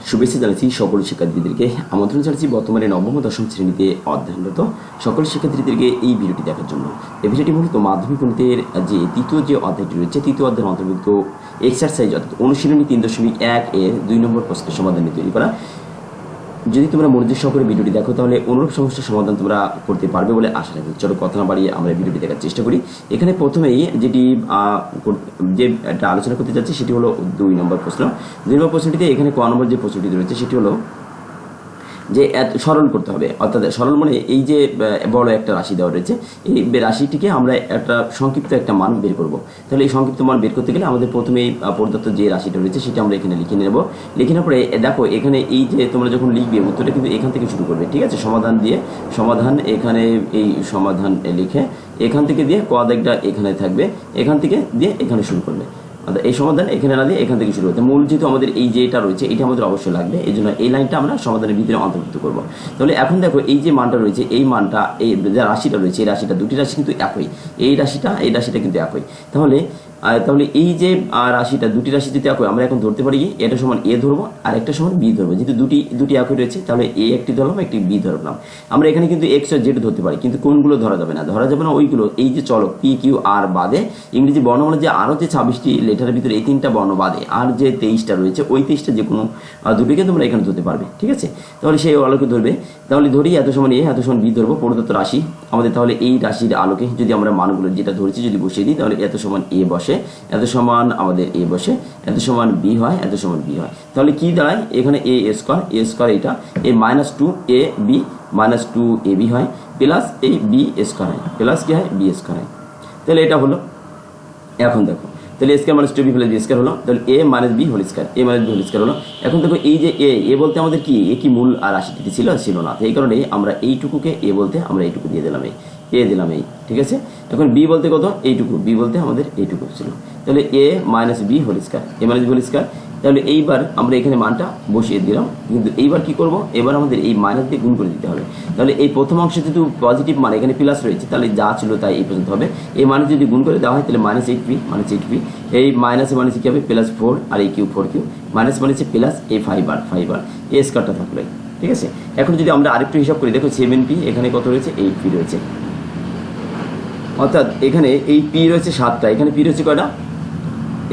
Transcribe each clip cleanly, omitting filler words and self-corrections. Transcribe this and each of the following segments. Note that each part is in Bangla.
শুভেচ্ছা জানাচ্ছি সকল শিক্ষার্থীদেরকে। আমন্ত্রণ জানাচ্ছি বর্তমানে নবম ও দশম শ্রেণীতে অধ্যয়নরত সকল শিক্ষার্থীদেরকে এই ভিডিওটি দেখার জন্য। এই ভিডিওটি মূলত মাধ্যমিক গণিতের যে তৃতীয় যে অধ্যায়টি রয়েছে, তৃতীয় অধ্যায়ের অন্তর্ভুক্ত এক্সারসাইজ অর্থাৎ অনুশীলনী 3.1 এর 2 নম্বর প্রশ্নের সমাধান তৈরি করা। যদি তোমরা মনোযোগ সহকারে ভিডিওটি দেখো তাহলে অনুরূপ সমস্যার সমাধান তোমরা করতে পারবে বলে আশা রাখি। চলো কথা না বাড়িয়ে আমরা ভিডিওটি দেখার চেষ্টা করি। এখানে প্রথমেই যেটা আলোচনা করতে যাচ্ছি সেটি হলো 2 নম্বর প্রশ্ন। 2 নম্বর প্রশ্নটিতে এখানে ক নম্বর যে প্রশ্নটি রয়েছে সেটি হলো যে সরল করতে হবে, অর্থাৎ সরল মানে এই যে বড় একটা রাশি দেওয়া রয়েছে, এই রাশিটিকে আমরা একটা সংক্ষিপ্ত একটা মান বের করব। তাহলে এই সংক্ষিপ্ত মান বের করতে গেলে আমাদের প্রথমেই প্রদত্ত যে রাশিটা রয়েছে সেটা আমরা এখানে লিখে নেব। লিখে নেওয়ার পরে দেখো এখানে এই যে তোমরা যখন লিখবে উত্তরটা কিন্তু এখান থেকে শুরু করবে, ঠিক আছে? সমাধান দিয়ে সমাধান এখানে এই সমাধান লিখে এখান থেকে দিয়ে ক দাগটা এখানে থাকবে, এখান থেকে দিয়ে এখানে শুরু করবে। এই সমাধান এখানে না দিয়ে এখান থেকে শুরু করতে মূল যেহেতু আমাদের এই যেটা রয়েছে এটা আমাদের অবশ্যই লাগবে, এই জন্য এই লাইনটা আমরা সমাধানের ভিতরে অন্তর্ভুক্ত করব। তাহলে এখন দেখো এই যে মানটা রয়েছে, এই মানটা এই যে রাশিটা রয়েছে, এই রাশিটা দুটি রাশি কিন্তু একই, এই রাশিটা কিন্তু একই। তাহলে এই যে রাশিটা দুটি রাশি যদি একই, আমরা এখন ধরতে পারি এটা সমান এ ধরবো আর একটা সমান বি ধরবো। যেহেতু দুটি একই রয়েছে তাহলে এ একটি ধরলাম, একটি বি ধরলাম। আমরা এখানে কিন্তু এক্স আর জেড ধরতে পারি, কিন্তু কোনগুলো ধরা যাবে না ওইগুলো, এই যে চলক পি কিউ আর বাদে ইংরেজি বর্ণমালা যে আরও যে 26টি লেটারের ভিতরে এই 3টা বর্ণ বাদে আর যে 23টা রয়েছে, ওই 23টা যে কোনো দুটিকে তোমরা এখানে ধরতে পারবে, ঠিক আছে? তাহলে সেই আলোকে ধরবে। তাহলে ধরি এত সমান এ, এত সমান বি ধরবো, প্রদত্ত রাশি আমাদের। তাহলে এই রাশির আলোকে যদি আমরা মানগুলো যেটা ধরেছি যদি বসিয়ে দিই, তাহলে এত সমান এ বসে, এত সমান আমাদের এ বসে, এত সমান বি হয়, এত সমান বি হয়। তাহলে কি দাঁড়ায় এখানে এ স্কোয়ার এটা এ -2 এ বি -2 এ বি হয়, প্লাস এই বি স্কোয়ার হয়, প্লাস কি হয় বি স্কোয়ার হয়। তাহলে এটা হলো। এখন দেখো তাহলে square minus 2b plus B square হলো, তাহলে A minus B whole square, A minus B whole square হলো। এখন দেখো এই যে এ বলতে আমাদের কি এ কি মূল আর রাশিটি ছিল না, তো এই কারণে আমরা এইটুকুকে এ বলতে আমরা এইটুকু দিয়ে দিলাম, এ দিলাম এই, ঠিক আছে? এখন বি বলতে কত এইটুকু, বি বলতে আমাদের এইটুকু ছিল। তাহলে A minus B whole square, A minus B whole square. তাহলে এইবার আমরা এখানে মানটা বসিয়ে দিলাম, কিন্তু এইবার কি করব, এবার আমাদের এই মাইনাস দিয়ে গুণ করে দিতে হবে। তাহলে এই প্রথম অংশে যেহেতু পজিটিভ মান এখানে প্লাস রয়েছে, তাহলে যা ছিল তাই এই পর্যন্ত হবে। এই মাইনাস যদি গুণ করে দেওয়া হয় তাহলে -8p এই মাইনাসে কি হবে +4 আর এই কিউ 4q মাইনাস প্লাস এই 5r এ স্কোয়ারটা থাকলো, ঠিক আছে? এখন যদি আমরা আরেকটু হিসাব করি, দেখো 7p এখানে কত রয়েছে 8p রয়েছে, অর্থাৎ এখানে এই পি রয়েছে 7টা, এখানে পি রয়েছে কয়টা,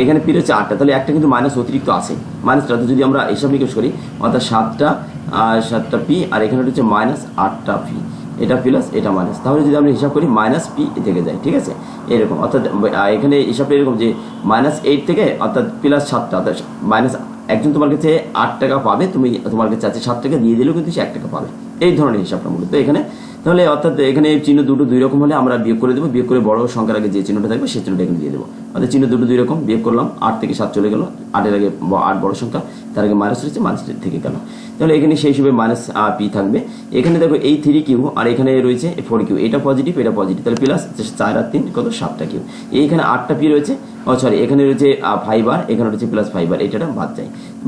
এখানে পি রয়েছে 8টা, তাহলে একটা কিন্তু মাইনাস অতিরিক্ত আছে, মাইনাসটা যদি আমরা হিসাব নিকেশ করি অর্থাৎ 7টা পি আর এখানে রয়েছে -8টা পি, এটা প্লাস এটা মাইনাস। তাহলে যদি আমরা হিসাব করি -p থেকে যায়, ঠিক আছে? এরকম অর্থাৎ এখানে হিসাবটা এরকম যে -8 থেকে অর্থাৎ +7টা, অর্থাৎ একজন তোমার কাছে 8 টাকা পাবে, তুমি তোমার কাছে আছে 7 টাকা দিয়ে দিলেও কিন্তু সে 1 টাকা পাবে, এই ধরনের হিসাবটা মূলত এখানে। তাহলে অর্থাৎ এখানে চিহ্ন দুটো 2 রকম হলে আমরা বিয়োগ করে দেবো, বিয়োগ করে বড় সংখ্যার আগে যে চিহ্নটা থাকবে সেই চিহ্নটা এখানে দিয়ে দেবো। অর্থাৎ চিহ্ন দুটো 2 রকম, বিয়োগ করলাম 8 থেকে 7 চলে গেল, 8-এর আগে 8 বড় সংখ্যা, তার আগে মাইনাস রয়েছে, মাইনাস থেকে গেল। তাহলে এখানে সেই হিসেবে -p থাকবে। এখানে দেখো এই 3q আর এখানে রয়েছে 4q, এটা পজিটিভ এটা পজিটিভ, তাহলে প্লাস 4 আর 3 কত 7টা q। এইখানে 8টা p রয়েছে, এখানে রয়েছে 5r, এখানে রয়েছে +5r, এটা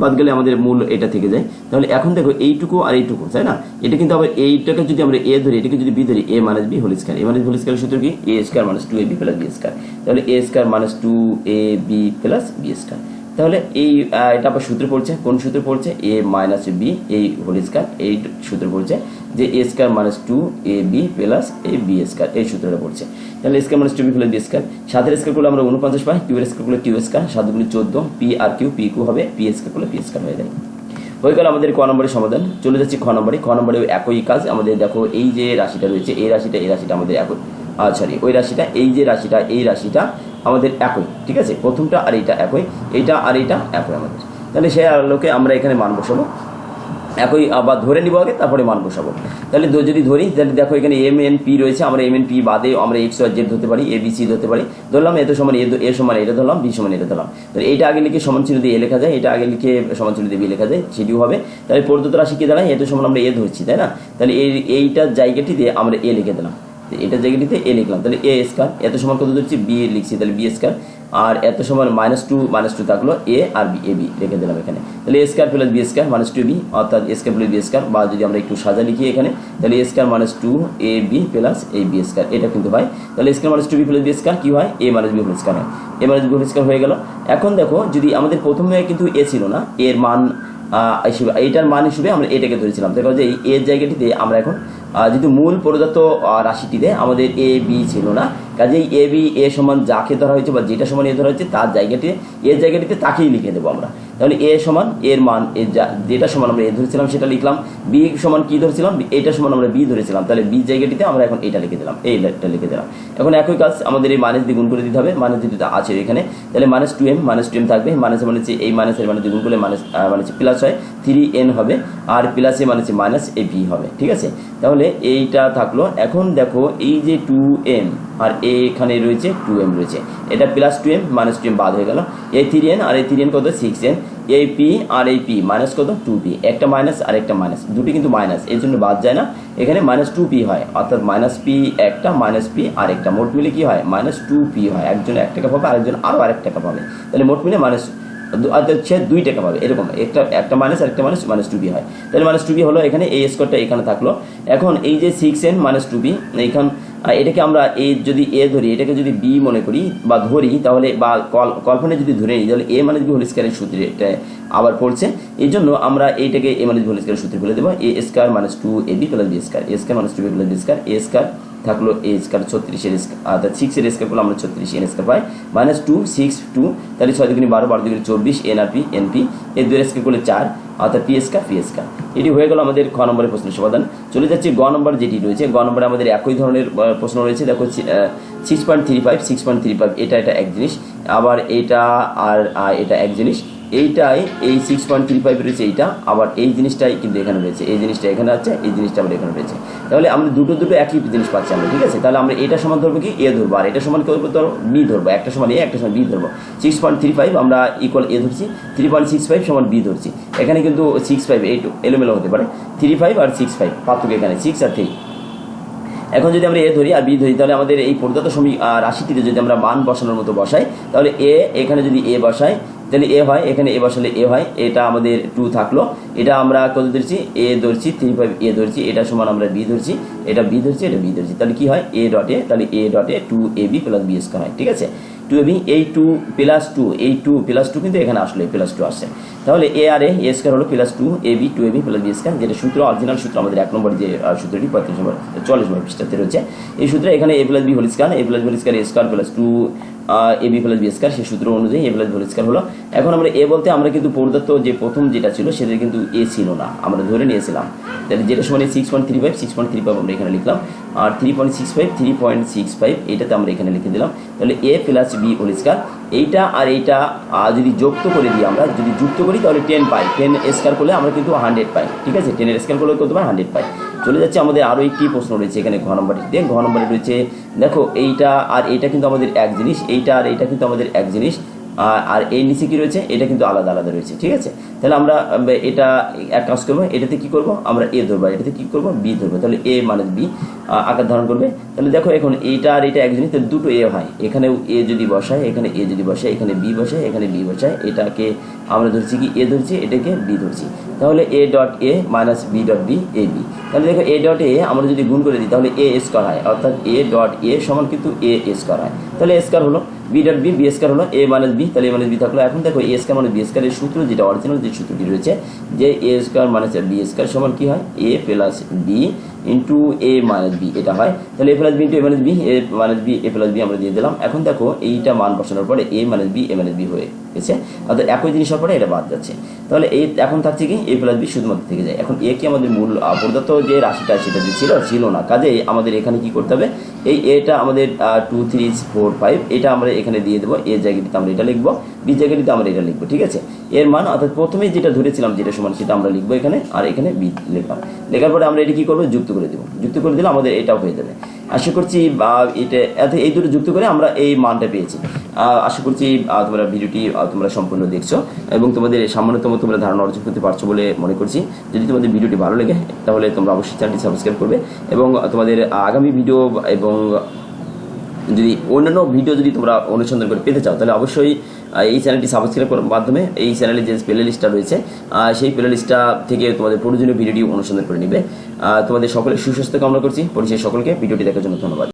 বাদ গেলে আমাদের মূল এটা থেকে যায়। তাহলে এখন দেখো এইটুকু আর এইটুকু, তাই না? এটা কিন্তু আবার এইটাকে যদি আমরা এ ধরি, এটাকে যদি বি ধরি, A minus B whole square, A minus whole স্কয়ারের সূত্র কি A square minus 2ab plus B square. তাহলে A square minus 2ab plus B square. তাহলে এই এটা আবার সূত্র পড়ছে, কোন সূত্র পড়ছে এ মাইনাস বি এই হোল স্কয়ার, এই সূত্র পড়ছে যে A square minus 2ab plus এই বি স্কয়ার, এই সূত্রটা পড়ছে। তাহলে square minus 2b plus B square, 7-এর স্কয়ার করলে আমরা 49 পাই, কিউয়ের স্কয়ার করলে Q square, 7 × 14 P R Q, P Q হবে পি স্কয়ার করলে পি স্কয়ার হয়ে যায়। হয়ে গেল আমাদের ক নম্বরের সমাধান। চলে যাচ্ছি খ নম্বরে। খ নম্বরে একই কাজ আমাদের। দেখো এই যে রাশিটা রয়েছে, এই রাশিটা আমাদের একই, ওই রাশিটা এই যে রাশিটা আমাদের একই, ঠিক আছে? প্রথমটা আর এইটা একই, এইটা আর এইটা একই আমাদের। তাহলে সেই আলোকে আমরা এখানে মান বসাবো, একই আবার ধরে নিব আগে, তারপরে মান বসাবো। তাহলে যদি ধরি, তাহলে দেখো এখানে mn p রয়েছে, আমরা mn p বাদে আমরা x y z ধরতে পারি, a b c ধরতে পারি। ধরলাম এত সমান এ সমান এটা ধরলাম, বি সমান এটা ধরলাম। তাহলে এইটা আগে লিখে সমান চিহ্ন দিয়ে এ লেখা যায়, এটা আগে লিখে সমান চিহ্ন দিয়ে বি লেখা যায়, সেটিও হবে। তাহলে প্রদত্ত রাশি কি দাঁড়ায়, এত সমান আমরা এ ধরছি, তাই না? তাহলে এইটার জায়গাটিতে আমরা এ লিখে দিলাম, এটার জায়গাটিতে এ লিখলাম। তাহলে এ স্কয়ার, এত সমান কত ধরছি বি লিখছি, তাহলে বি স্কয়ার, আর এত সমান -2 থাকলো এ আর বি, এ বি রেখে দিলাম এখানে। তাহলে A square plus B square -2b, অর্থাৎ A square plus B square, বা যদি আমরা একটু সাজা লিখি এখানে, তাহলে এ স্কয়ার -2ab প্লাস এই বি স্কয়ার, এটা কিন্তু হয়। তাহলে A square -2b plus B square কি হয়, A minus B whole square হয়, A minus B whole square হয়ে গেল। এখন দেখো যদি আমাদের প্রথমে কিন্তু এ ছিল না, এর মান এইটার মান হিসেবে আমরা এটাকে ধরেছিলাম। দেখো যে এই এর জায়গাটিতে আমরা এখন যেহেতু মূল প্রদত্ত রাশিটিতে আমাদের এ বি ছিল না, কাজেই এ বি এ সমান যাকে ধরা হয়েছে বা যেটা সমান এ ধরা হয়েছে তার জায়গাটিতে এর জায়গাটিতে তাকেই লিখে দেবো আমরা। তাহলে এ সমান এর মান যেটা সমান আমরা এ ধরেছিলাম সেটা লিখলাম, বি সমান কি ধরেছিলাম এটা সমান আমরা বি ধরেছিলাম, তাহলে বি জায়গাটিতে আমরা এখন এটা লিখে দিলাম, এইটা লিখে দিলাম। এখন একই কাজ আমাদের এই মাইনাস দিয়ে গুণ করে দিতে হবে, মাইনাস যেটা আছে এখানে, তাহলে -2m থাকবে, মাইনাস মানে এই মাইনাসের মানে গুণ করলে মানে প্লাস হয় 3n হবে, আর প্লাসে মাইনাস এ বি হবে, ঠিক আছে। তাহলে এইটা থাকলো। এখন দেখো এই যে 2m আর এখানে রয়েছে 2m রয়েছে, এটা +2m -2m বাদ হয়ে গেল, এই 3n আর এই 3n কত 6n, এই p আর এই p মাইনাস কত 2p, একটা মাইনাস আর একটা মাইনাস, দুটি কিন্তু মাইনাস এর জন্য বাদ যায় না, এখানে -2p হয়, অর্থাৎ -p একটা -p আর একটা, মোট মিলে কি হয় -2p হয়, একজন 1 টাকা পাবে আরেকজন আরও 1 টাকা পাবে, তাহলে মোট মিলে সে 2 টাকা পাবে, এরকম একটা মাইনাস আর একটা -2p হয়, তাহলে -2p হলো এখানে, এই স্কোয়ারটা এখানে থাকলো। এখন এই যে 6n -2p এইখান এটাকে আমরা যদি এ ধরি, এটাকে যদি বি মনে করি বা ধরি, তাহলে বা কল্পনায় যদি ধরে নিই, তাহলে a - b হোল স্কয়ারের সূত্রে এটা আবার পড়ছে, এই জন্য আমরা এইটাকে a - b হোল স্কয়ারের সূত্রে বলে দেবো, a square - 2ab + b square, a square - 2ab + b square, a square থাকলো a স্কয়ার 36 এর স্কয়ার, অর্থাৎ 6 এর স্কয়ার করলে আমরা 36 n স্কয়ার পাই, -2 6 2, তাহলে 6 দুগুণে 12 12 দুগুণে 24 n আর p np, এর 2 এর স্কয়ার করলে 4, অর্থাৎ p স্কয়ার p স্কয়ার। এটি হয়ে গেল আমাদের খ নম্বরের প্রশ্নের সমাধান। চলে যাচ্ছে গ নম্বর যেটি রয়েছে, গ নম্বরে আমাদের একই ধরনের প্রশ্ন রয়েছে। দেখো 6.35 এটা এক জিনিস, আবার এটা আর এটা এক জিনিস, এইটাই এই 6.35 রয়েছে এইটা, আবার এই জিনিসটাই কিন্তু এখানে রয়েছে, এই জিনিসটা এখানে আছে, এই জিনিসটা আবার এখানে রয়েছে, তাহলে আমরা দুটো একই জিনিস পাচ্ছি আমরা, ঠিক আছে। তাহলে আমরা এটা সমান ধরবো কি এ ধরবো, আর এটা সমান কি ধরবো বি ধরবো, একটা সমান এ একটা সমান বি ধরবো। 6.35 আমরা ইকুয়াল এ ধরছি, 3.65 সমান বি ধরছি, এখানে কিন্তু 65 এই এলোমেলো হতে পারে, 35 আর 65 পার্থক্য এখানে 6 আর 3। এখন যদি আমরা এ ধরি আর বি ধরি, তাহলে আমাদের এই প্রদত্ত রাশিটিতে যদি আমরা মান বসানোর মতো বসাই, তাহলে এ এখানে যদি এ বসাই তাহলে এ হয়, এখানে এ বসালে এ হয়, এটা আমাদের 2 থাকলো, এটা আমরা কত ধরছি এ ধরছি, 35 এ ধরছি, এটা সমান আমরা বি ধরছি, এটা বি ধরছি, এটা বি ধরছি, তাহলে কি হয় এ ডটে, তাহলে এ ডটে 2ab + b স্কয়ার হয়, ঠিক আছে। 2ab এই 2 + 2 এই 2 + 2 কিন্তু এখানে আসলে +2 আসছে, তাহলে এ আর এ স্কয়ার হলো +2ab 2ab + b স্কয়ার, যেটা সূত্র অরিজিনাল সূত্র আমাদের 1 নম্বর যে সূত্রটি 45 নম্বর 40 নম্বর পৃষ্ঠাতে রয়েছে, এই সূত্রে এখানে a + b whole square, a + b whole square a square + 2ab + b square, সেই সূত্র অনুযায়ী a + b হোল স্কয়ার হলো। এখন আমরা এ বলতে আমরা কিন্তু প্রদত্ত যে প্রথম যেটা ছিল সেটা কিন্তু এ ছিল না, আমরা ধরে নিয়েছিলাম, তাহলে যেটা সমান 6.35 আমরা এখানে লিখলাম, আর 3.65 এটাতে আমরা এখানে লিখে দিলাম, তাহলে a + b হোল স্কয়ার, এইটা আর এইটা যদি যুক্ত করে দিই, আমরা যদি যুক্ত করি তাহলে 10 পাই, 10 স্কয়ার করলে আমরা কিন্তু 100 পাই, ঠিক আছে, 10 এর স্কয়ার করলে কত পাই 100 পাই। চলে যাচ্ছে আমাদের আরও একটি প্রশ্ন রয়েছে এখানে ঘ নম্বরটিতে, ঘ নম্বরে রয়েছে দেখো এইটা আর এইটা কিন্তু আমাদের এক জিনিস, এইটা আর এইটা কিন্তু আমাদের এক জিনিস, আর এই নিচে কি রয়েছে এটা কিন্তু আলাদা আলাদা রয়েছে, ঠিক আছে। তাহলে আমরা এটা এক কাজ করবো, এটাতে কি করব আমরা এ ধরবো, এটাতে কি করব বি ধরবো, তাহলে a - b আকার ধারণ করবে। তাহলে দেখো এখন এইটা আর এটা এক জিনিস, তাহলে দুটো এ হয়, এখানেও এ যদি বসায়, এখানে এ যদি বসায়, এখানে বি বসায়, এখানে বি বসায়, এটাকে আমরা ধরছি কি এ ধরছি, এটাকে বি ধরছি, তাহলে a dot a - b dot b a b। তাহলে দেখো a ডট a আমরা যদি গুণ করে দিই তাহলে a স্কয়ার হয়, অর্থাৎ a ডট a সমান কিন্তু a স্কয়ার হয়, তাহলে a স্কয়ার হলো, b dot b b square হলো, a - b, তাহলে a - b থাকলো। এখন দেখো a স্কয়ার - b স্কয়ার এর সূত্র যেটা অরিজিনাল যে সূত্রটি রয়েছে, যে a স্কয়ার - b স্কয়ার সমান কি হয় a + b into a - b, এটা হয়, তাহলে a + b into a - b, a - b a + b আমরা দিয়ে দিলাম। এখন দেখো এইটা মান বসানোর পরে a - b a - b হয়ে গেছে, অর্থাৎ একই জিনিস হওয়ার পরে এটা বাদ যাচ্ছে, তাহলে এই এখন থাকছে কি a + b শুধুমাত্র থেকে যায়। এখন এ কি আমাদের মূল প্রদত্ত যে রাশিটা সেটা যে ছিল না, কাজে আমাদের এখানে কি করতে হবে, এই এটা আমাদের 2 3 4 5 এটা আমরা এখানে দিয়ে দেবো, এ জায়গাটিতে আমরা এটা লিখবো, বি জায়গাটিতে আমরা এটা লিখবো, ঠিক আছে। এর মান অর্থাৎ প্রথমে যেটা ধরেছিলাম যেটা সমান সেটা আমরা লিখবো এখানে, আর এখানে বি লিখলাম, লেখার পরে আমরা এটা কি করবো যুক্ত করে দেবো, যুক্ত করে দিলে আমাদের এটাও হয়ে যাবে। আশা করছি এটা এই দুটো যুক্ত করে আমরা এই মানটা পেয়েছি। আশা করছি তোমরা ভিডিওটি তোমরা সম্পূর্ণ দেখছো এবং তোমাদের সামান্যতম তোমরা ধারণা অর্জন করতে পারছো বলে মনে করছি। যদি তোমাদের ভিডিওটি ভালো লাগে তাহলে তোমরা অবশ্যই চ্যানেলটি সাবস্ক্রাইব করবে এবং তোমাদের আগামী ভিডিও এবং যদি অন্যান্য ভিডিও যদি তোমরা অনুসন্ধান করে পেতে চাও তাহলে অবশ্যই এই চ্যানেলটি সাবস্ক্রাইব করার মাধ্যমে এই চ্যানেলে যে প্লে লিস্টটা রয়েছে সেই প্লে লিস্টটা থেকে তোমাদের প্রয়োজনীয় ভিডিওটি অনুসন্ধান করে নেবে। তোমাদের সকলের সুস্বাস্থ্য কামনা করছি। পরিশেষে সকলকে ভিডিওটি দেখার জন্য ধন্যবাদ।